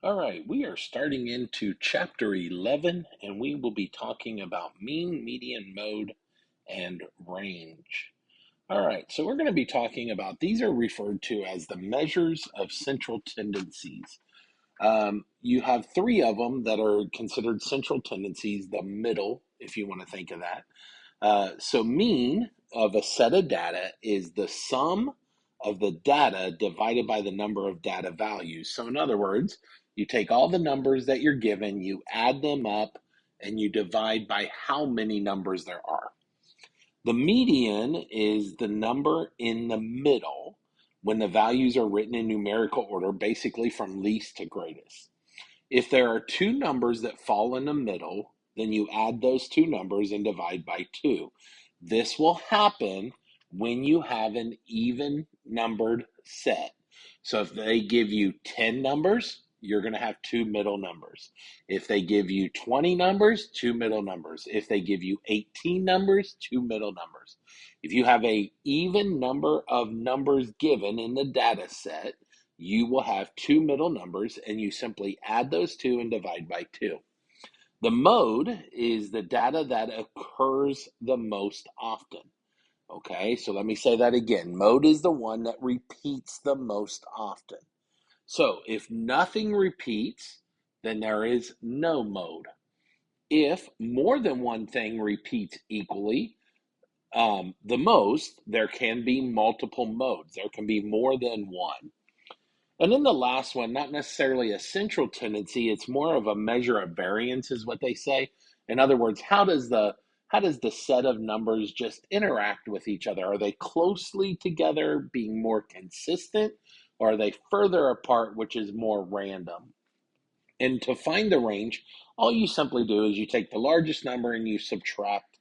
All right, we are starting into chapter 11, and we will be talking about mean, median, mode, and range. All right, so we're going to be talking about these are referred to as the measures of central tendencies. You have three of them that are considered central tendencies, the middle, if you want to think of that. So mean of a set of data is the sum of the data divided by the number of data values. So in other words, you take all the numbers that you're given, you add them up, and you divide by how many numbers there are. The median is the number in the middle when the values are written in numerical order, basically from least to greatest. If there are two numbers that fall in the middle, then you add those two numbers and divide by 2. This will happen when you have an even numbered set. So if they give you 10 numbers, you're going to have two middle numbers. If they give you 20 numbers, two middle numbers. If they give you 18 numbers, two middle numbers. If you have an even number of numbers given in the data set, you will have two middle numbers, and you simply add those two and divide by 2. The mode is the data that occurs the most often. Okay, so let me say that again. Mode is the one that repeats the most often. So if nothing repeats, then there is no mode. If more than one thing repeats equally, the most, there can be multiple modes. There can be more than one. And then the last one, not necessarily a central tendency, it's more of a measure of variance, is what they say. In other words, how does the set of numbers just interact with each other? Are they closely together, being more consistent, or are they further apart, which is more random? And to find the range, all you simply do is you take the largest number and you subtract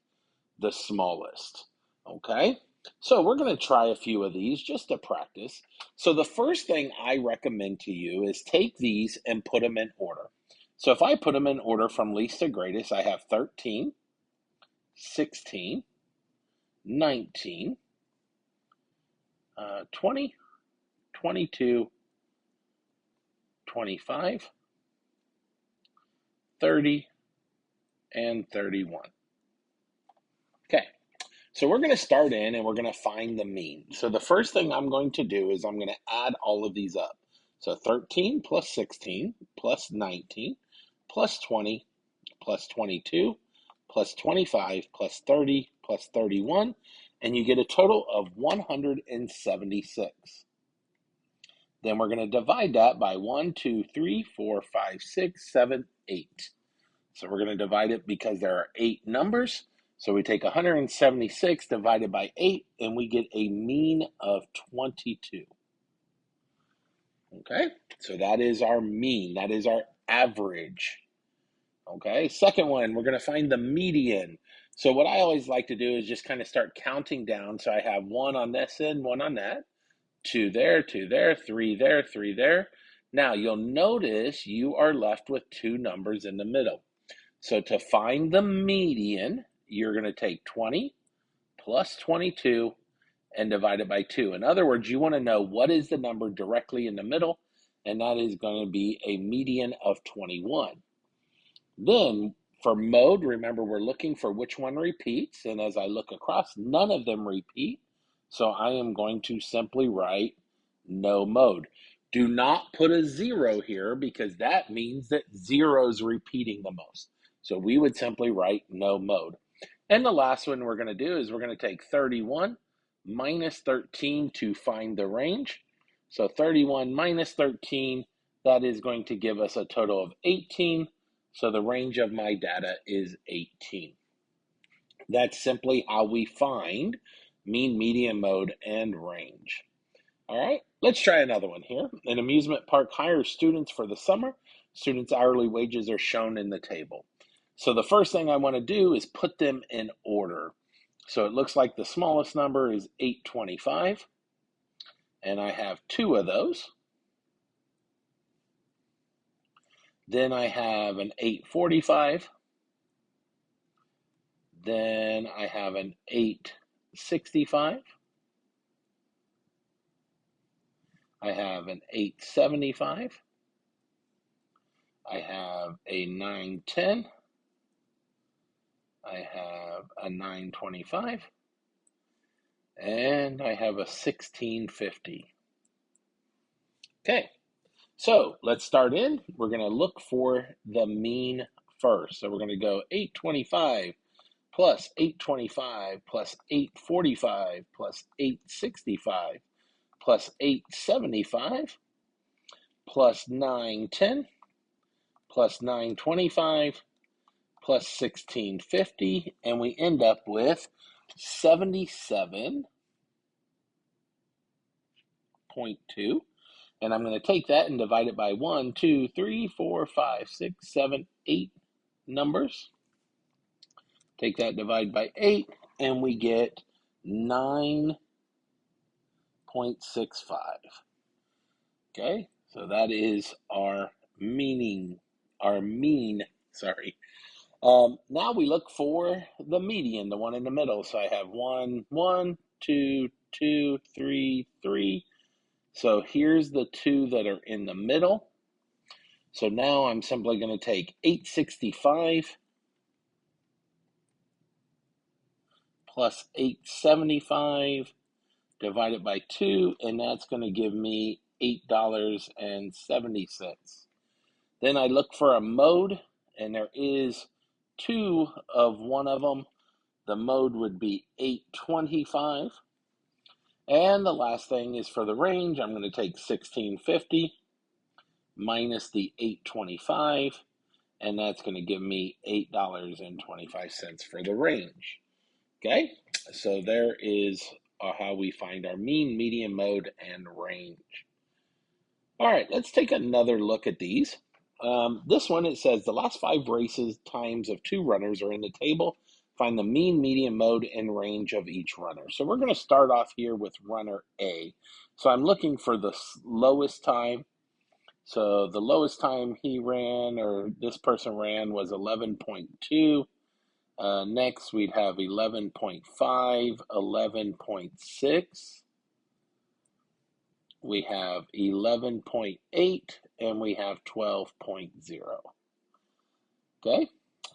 the smallest. Okay? So we're going to try a few of these just to practice. So the first thing I recommend to you is take these and put them in order. So if I put them in order from least to greatest, I have 13, 16, 19, 20, 22, 25, 30, and 31. Okay, so we're going to start in and we're going to find the mean. So the first thing I'm going to do is I'm going to add all of these up. So 13 plus 16 plus 19 plus 20 plus 22 plus 25 plus 30 plus 31, and you get a total of 176. Then we're going to divide that by 1, 2, 3, 4, 5, 6, 7, 8. So we're going to divide it because there are 8 numbers. So we take 176 divided by 8, and we get a mean of 22. Okay, so that is our mean. That is our average. Okay, second one, we're going to find the median. So what I always like to do is just kind of start counting down. So I have 1 on this end, 1 on that, 2 there, 2 there, 3 there, 3 there. Now you'll notice you are left with 2 numbers in the middle. So to find the median, you're going to take 20 plus 22 and divide it by 2. In other words, you want to know what is the number directly in the middle, and that is going to be a median of 21. Then for mode, remember we're looking for which one repeats, and as I look across, none of them repeat. So I am going to simply write no mode. Do not put a 0 here because that means that 0 is repeating the most. So we would simply write no mode. And the last one we're going to do is we're going to take 31 minus 13 to find the range. So 31 minus 13, that is going to give us a total of 18. So the range of my data is 18. That's simply how we find mean, median, mode, and range. All right, let's try another one here. An amusement park hires students for the summer. Students' hourly wages are shown in the table. So the first thing I want to do is put them in order. So it looks like the smallest number is 825, and I have 2 of those. Then I have an 845. Then I have an 865. I have an 875. I have a 910. I have a 925. And I have a 1650. Okay, so let's start in. We're going to look for the mean first. So we're going to go 825 plus 825 plus 845 plus 865 plus 875 plus 910 plus 925 plus 1650, and we end up with 77.2. And I'm going to take that and divide it by 1, 2, 3, 4, 5, 6, 7, 8 numbers. Take that, divide by 8, and we get 9.65. Okay, so that is our mean, sorry. Now we look for the median, the one in the middle. So I have 1, 1, 2, 2, 3, 3. So here's the 2 that are in the middle. So now I'm simply going to take 865 plus 875 divided by 2, and that's going to give me $8.70. Then I look for a mode, and there is 2 of one of them. The mode would be 825. And the last thing is for the range. I'm going to take 1650 minus the 825, and that's going to give me $8.25 for the range. Okay, so there is how we find our mean, median, mode, and range. All right, let's take another look at these. This one, it says the last 5 races times of 2 runners are in the table. Find the mean, median, mode, and range of each runner. So we're going to start off here with runner A. So I'm looking for the lowest time. So the lowest time he ran, or this person ran, was 11.2. Next, we'd have 11.5, 11.6. We have 11.8, and we have 12.0. Okay,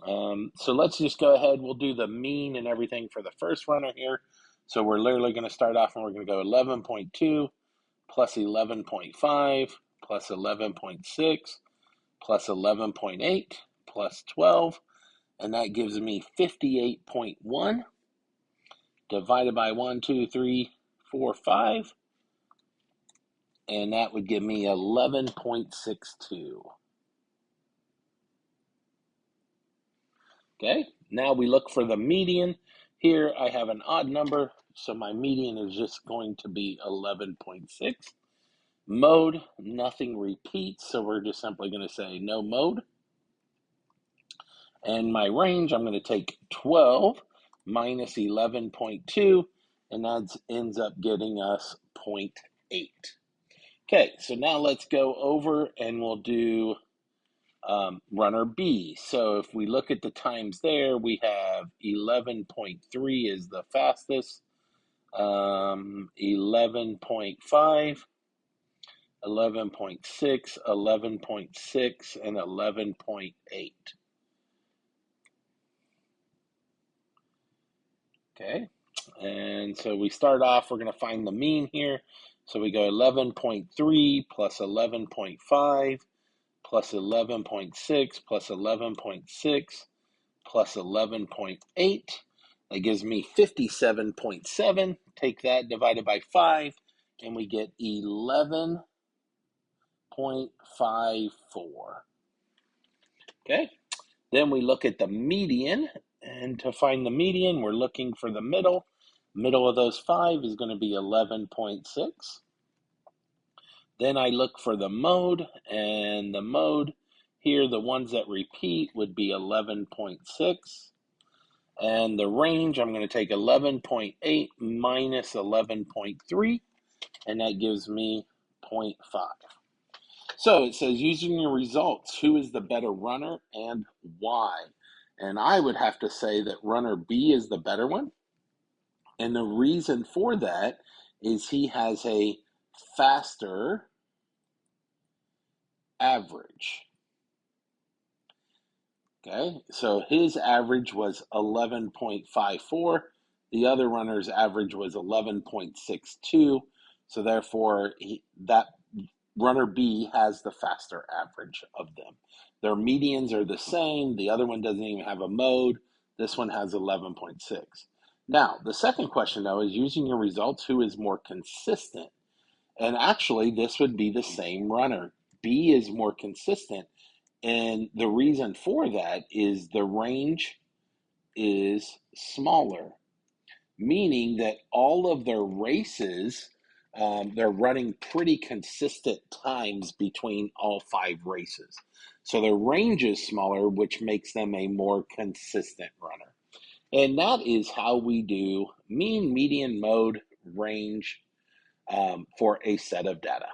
so let's just go ahead. We'll do the mean and everything for the first runner here. So we're literally going to start off and we're going to go 11.2 plus 11.5 plus 11.6 plus 11.8 plus 12, and that gives me 58.1 divided by 1, 2, 3, 4, 5, and that would give me 11.62. Okay, now we look for the median. Here I have an odd number, so my median is just going to be 11.6. Mode, nothing repeats, so we're just simply going to say no mode. And my range, I'm going to take 12 minus 11.2, and that ends up getting us 0.8. Okay, so now let's go over and we'll do runner B. So if we look at the times there, we have 11.3 is the fastest, 11.5, 11.6, 11.6, and 11.8. Okay, and so we start off, we're going to find the mean here. So we go 11.3 plus 11.5 plus 11.6 plus 11.6 plus 11.8. That gives me 57.7. Take that divided by 5, and we get 11.54. Okay, then we look at the median, and to find the median, we're looking for the middle. Middle of those 5 is going to be 11.6. Then I look for the mode, and the mode here, the ones that repeat would be 11.6. And the range, I'm going to take 11.8 minus 11.3, and that gives me 0.5. So it says, using your results, who is the better runner and why? And I would have to say that runner B is the better one. And the reason for that is he has a faster average. Okay, so his average was 11.54. The other runner's average was 11.62. So therefore, that runner B has the faster average of them. Their medians are the same. The other one doesn't even have a mode. This one has 11.6. Now, the second question, though, is using your results, who is more consistent? And actually, this would be the same runner. B is more consistent. And the reason for that is the range is smaller, meaning that all of their races, they're running pretty consistent times between all 5 races. So their range is smaller, which makes them a more consistent runner. And that is how we do mean, median, mode, range for a set of data.